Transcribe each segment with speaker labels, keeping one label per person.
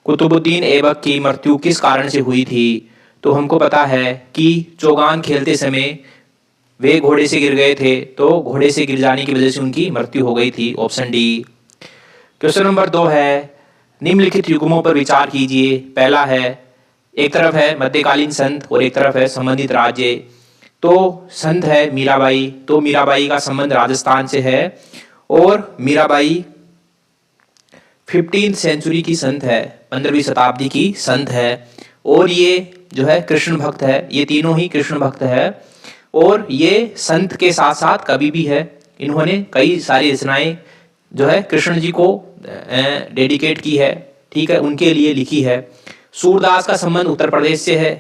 Speaker 1: कुतुबुद्दीन ऐबक की मृत्यु किस कारण से हुई थी? तो हमको पता है कि चौगान खेलते समय वे घोड़े से गिर गए थे, तो घोड़े से गिर जाने की वजह से उनकी मृत्यु हो गई थी। Option D. क्वेश्चन नंबर 2 है, निम्नलिखित युग्मों पर विचार कीजिए। पहला है, एक तरफ है मध्यकालीन संत और एक तरफ है संबंधित राज्य। तो संत है मीराबाई, तो मीराबाई का संबंध राजस्थान से है और मीराबाई 15th सेंचुरी की संत है, 15वीं शताब्दी की संत है। और ये जो है कृष्ण भक्त है, ये तीनों ही कृष्ण भक्त है और ये संत के साथ साथ कवि भी है। इन्होंने कई सारी रचनाएं जो है कृष्ण जी को डेडिकेट की है, ठीक है, उनके लिए लिखी है। सूरदास का संबंध उत्तर प्रदेश से है,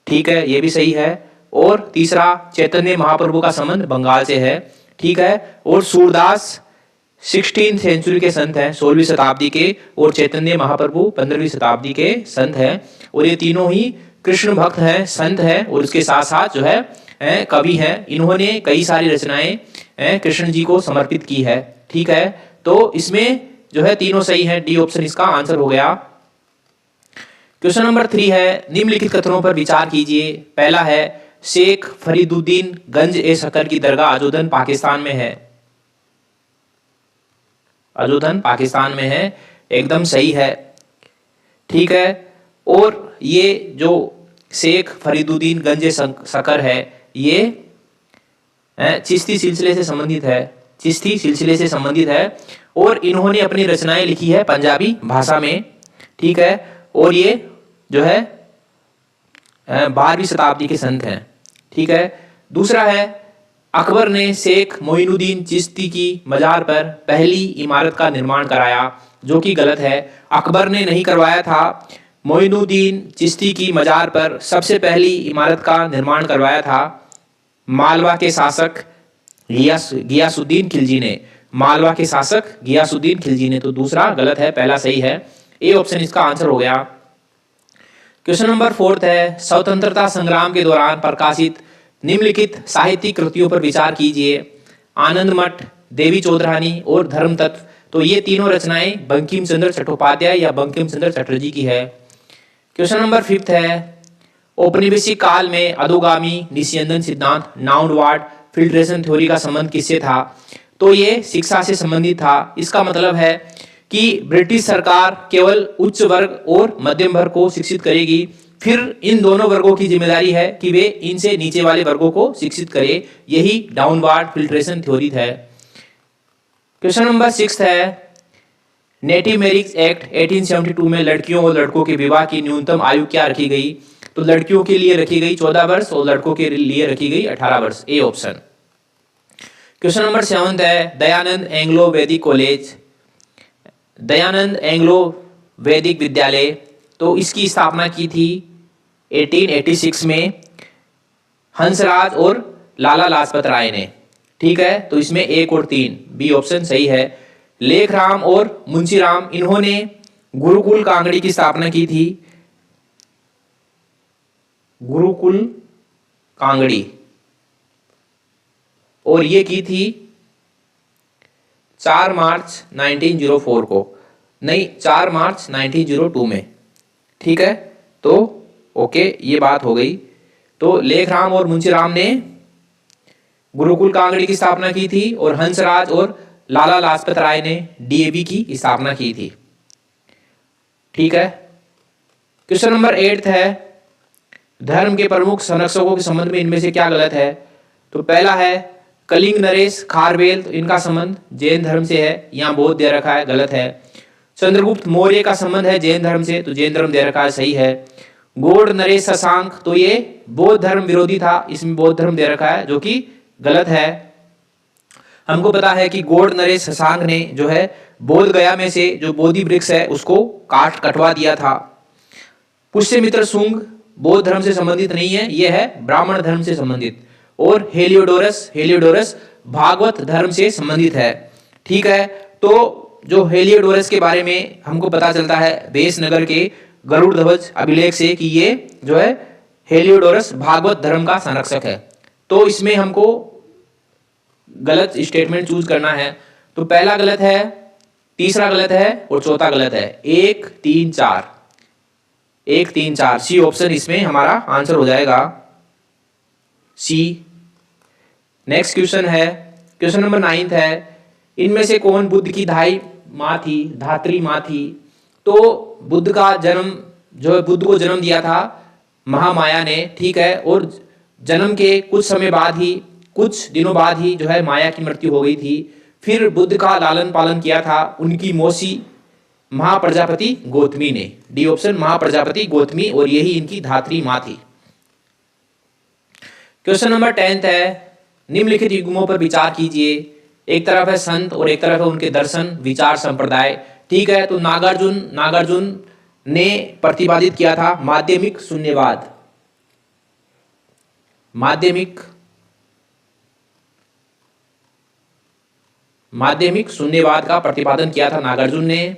Speaker 1: ठीक है, ये भी सही है। और तीसरा, चैतन्य महाप्रभु का संबंध बंगाल से है, ठीक है। और सूरदास 16th सेंचुरी के संत हैं, 16वीं शताब्दी के, और चैतन्य महाप्रभु 15वीं शताब्दी के संत हैं। और ये तीनों ही कृष्ण भक्त हैं, संत हैं और उसके साथ साथ जो है कवि हैं। इन्होंने कई सारी रचनाएं कृष्ण जी को समर्पित की है, ठीक है। तो इसमें जो है तीनों सही है, डी ऑप्शन इसका आंसर हो गया। क्वेश्चन नंबर 3 है, निम्नलिखित कथनों पर विचार कीजिए। पहला है, शेख फरीदुद्दीन गंज ए शकर की दरगाह अजोधन पाकिस्तान में है। अजोधन पाकिस्तान में है, एकदम सही है, ठीक है। और ये जो शेख फरीदुद्दीन गंज ए शकर है, ये चिश्ती सिलसिले से संबंधित है, चिश्ती सिलसिले से संबंधित है और इन्होंने अपनी रचनाएं लिखी है पंजाबी भाषा में, ठीक है। और ये जो है 12वीं शताब्दी के संत हैं, ठीक है। दूसरा है, अकबर ने शेख मोइनुद्दीन चिश्ती की मजार पर पहली इमारत का निर्माण कराया, जो कि गलत है। अकबर ने नहीं करवाया था, मोइनुद्दीन चिश्ती की मजार पर सबसे पहली इमारत का निर्माण करवाया था मालवा के शासक गियासुद्दीन खिलजी ने, मालवा के शासक गियासुद्दीन खिलजी ने। तो दूसरा गलत है, पहला सही है, ए ऑप्शन इसका आंसर हो गया। क्वेश्चन नंबर 4 है, स्वतंत्रता संग्राम के दौरान प्रकाशित निम्नलिखित साहित्यिक कृतियों पर विचार कीजिए। आनंद मठ, देवी चौधरानी और धर्म तत्व। तो ये तीनों रचनाएं बंकिम चंद्र चट्टोपाध्याय या बंकिम चंद्र चटर्जी की है। क्वेश्चन नंबर 5 है, औपनिवेशिक काल में अधोगामी निस्यंदन सिद्धांत नाउनवार्ड फिल्ट्रेशन थ्योरी का संबंध किससे था? तो ये शिक्षा से संबंधित था। इसका मतलब है कि ब्रिटिश सरकार केवल उच्च वर्ग और मध्यम वर्ग को शिक्षित करेगी, फिर इन दोनों वर्गों की जिम्मेदारी है कि वे इनसे नीचे वाले वर्गों को शिक्षित करे। यही डाउनवार्ड फिल्ट्रेशन थ्योरी है। क्वेश्चन नंबर 6 है, नेटिव मैरिज एक्ट 1872 में लड़कियों और लड़कों के विवाह की न्यूनतम आयु क्या रखी गई? तो लड़कियों के लिए रखी गई 14 वर्ष और लड़कों के लिए रखी गई 18 वर्ष, ए ऑप्शन। क्वेश्चन नंबर 7 है, दयानंद एंग्लो वैदिक कॉलेज, दयानंद एंग्लो वैदिक विद्यालय, तो इसकी स्थापना की थी 1886 में हंसराज और लाला लाजपत राय ने, ठीक है। तो इसमें 1 और 3, बी ऑप्शन सही है। लेखराम और मुंशीराम, इन्होंने गुरुकुल कांगड़ी की स्थापना की थी, गुरुकुल कांगड़ी, और ये की थी 4 मार्च 1904 को, नहीं 4 मार्च 1902 में, ठीक है। तो ओके, ये बात हो गई। तो लेखराम और मुंशीराम ने गुरुकुल कांगड़ी की स्थापना की थी और हंसराज और लाला लाजपत राय ने डीएवी की स्थापना की थी, ठीक है। क्वेश्चन नंबर 8 है, धर्म के प्रमुख संरक्षकों के संबंध में इनमें से क्या गलत है? तो पहला है कलिंग नरेश खारवेल, तो इनका संबंध जैन धर्म से है, यहाँ बौद्ध दे रखा है, गलत है। चंद्रगुप्त मौर्य का संबंध है जैन धर्म से, तो जैन धर्म दे रखा है, सही है। गौड़ नरेश शशांक, तो ये बौद्ध धर्म विरोधी था, इसमें बौद्ध धर्म दे रखा है, जो कि गलत है। हमको पता है कि गौड़ नरेश शशांक ने जो है बोध गया में से जो बोधि वृक्ष है उसको कटवा दिया था। पुष्यमित्र शुंग बौद्ध धर्म से संबंधित नहीं है, यह है ब्राह्मण धर्म से संबंधित। और हेलियोडोरस भागवत धर्म से संबंधित है, ठीक है। तो जो हेलियोडोरस के बारे में हमको पता चलता है बेसनगर के गरुड़ ध्वज अभिलेख से कि ये जो है हेलियोडोरस भागवत धर्म का संरक्षक है। तो इसमें हमको गलत स्टेटमेंट चूज करना है। तो पहला गलत है तीसरा गलत है और चौथा गलत है। 1 3 4, 1 3 4 सी ऑप्शन इसमें हमारा आंसर हो जाएगा, सी। नेक्स्ट क्वेश्चन है, क्वेश्चन नंबर 9 है, इनमें से कौन बुद्ध की धात्री माँ थी? तो बुद्ध का जन्म जो है, बुद्ध को जन्म दिया था महामाया ने, ठीक है, और जन्म के कुछ समय बाद ही, कुछ दिनों बाद ही जो है माया की मृत्यु हो गई थी। फिर बुद्ध का लालन पालन किया था उनकी मौसी महाप्रजापति गौतमी ने। डी ऑप्शन महाप्रजापति गौतमी, और यही इनकी धात्री माँ थी। क्वेश्चन नंबर 10 है, निम्नलिखित युग्मों पर विचार कीजिए। एक तरफ है संत और एक तरफ है उनके दर्शन विचार संप्रदाय, ठीक है। तो नागार्जुन ने प्रतिपादित किया था माध्यमिक शून्यवाद, माध्यमिक शून्यवाद का प्रतिपादन किया था नागार्जुन ने।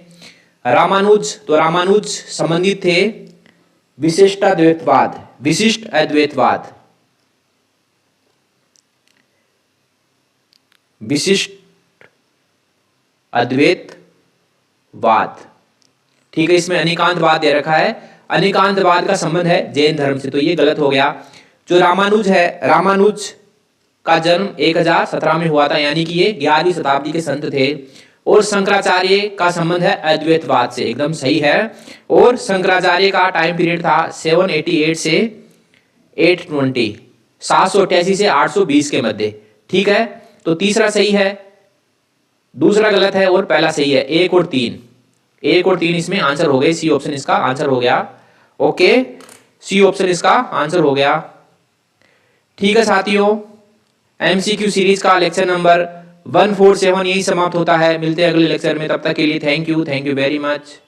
Speaker 1: रामानुज संबंधित थे विशिष्ट अद्वैतवाद, ठीक है। इसमें अनेकांतवाद दे रखा है, अनेकांतवाद का संबंध है जैन धर्म से, तो ये गलत हो गया। जो रामानुज का जन्म 1017 में हुआ था, यानी कि ये 11वीं शताब्दी के संत थे। और शंकराचार्य का संबंध है अद्वैतवाद से, एकदम सही है। और शंकराचार्य का टाइम पीरियड था 788 से 820, 788 से 820 के मध्य, ठीक है। तो तीसरा सही है, दूसरा गलत है और पहला सही है। 1 और 3 इसमें आंसर हो गए, सी ऑप्शन इसका आंसर हो गया। ओके, सी ऑप्शन इसका आंसर हो गया, ठीक है साथियों। MCQ सीरीज का लेक्चर नंबर 147 यही समाप्त होता है। मिलते हैं अगले लेक्चर में, तब तक के लिए थैंक यू वेरी मच।